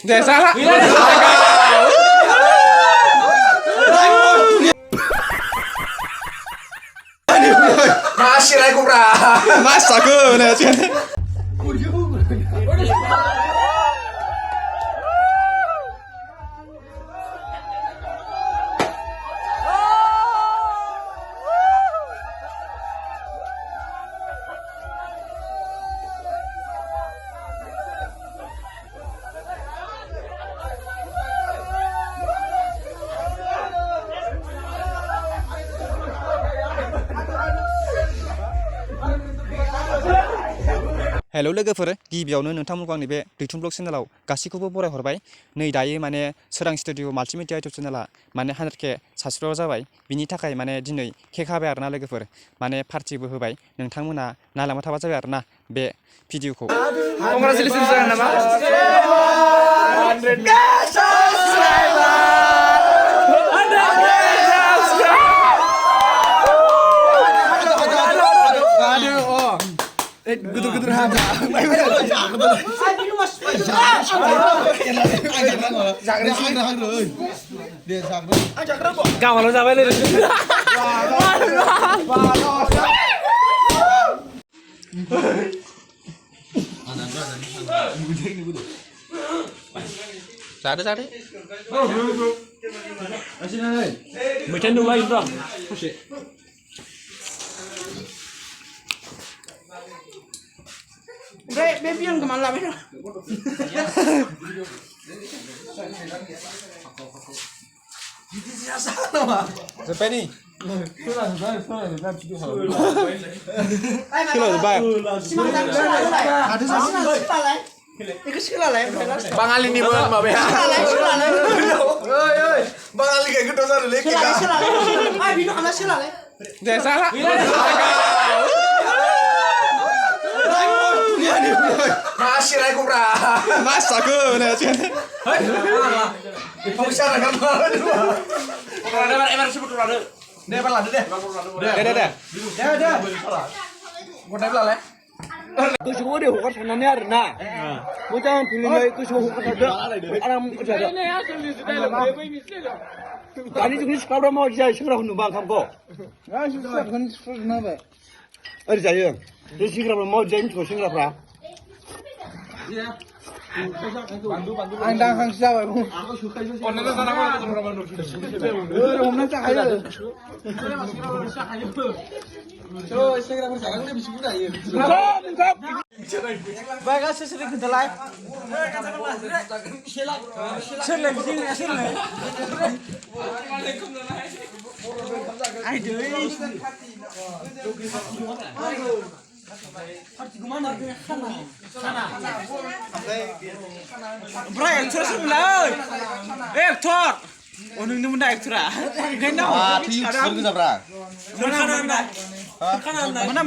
deh salah. Masih aku bra. Masa ke nih sih. हेल' लोगोफोर गिबियावनो नोंथांमोनखौ आंनि बे दैथुन ब्लग चेनेलाव गासैखौबो बरायहरबाय नै दायो माने सोरां स्टुडिअ माल्टिमिडिया इउटुब चेनेला माने 100K साबस्क्राइबार जाबाय बिनि थाखाय माने दिनै केक हाबाय आरोना लोगोफोर माने पार्टिबो होबाय नोंथांमोना नायलांबाय थाबा जाबाय आरोना बे भिडिअखौ Congratulations जागोन नामा Gudur-gudur haja. Gawalan sampai le. Sade. Macam tu lagi bro. Baby yang kemana lah? Sampai ni. Bangali ni bukan apa ya? Bangali kayak gitu saja lek. Bino kena sila lek. Deh salah. Masih aku bra. Masa ke nih sih. Kau bicara kan? Emang sebut rada. Deh pelada deh. Deh. Kau dah pelada. Tôi xuống điều có thằng này nè, tôi cho anh tìm người tôi xuống có thằng đó, anh có thằng đó. Anh chúng nó đâu mà chơi, chúng nó không bằng không có. Ở đây chơi, tôi xin làm mà chơi chúng tôi làm ra. Anh đang hàng sao vậy không? Còn nó ra nào Hôm nay chắc hay rồi. Baiklah, saya sering kita live. Sering. Aduh. Bro, aktor sebelah. Aktor. Oh, nung naman na aktor ah. Ganda. Tiup suruh kita bra. Mana? Mana?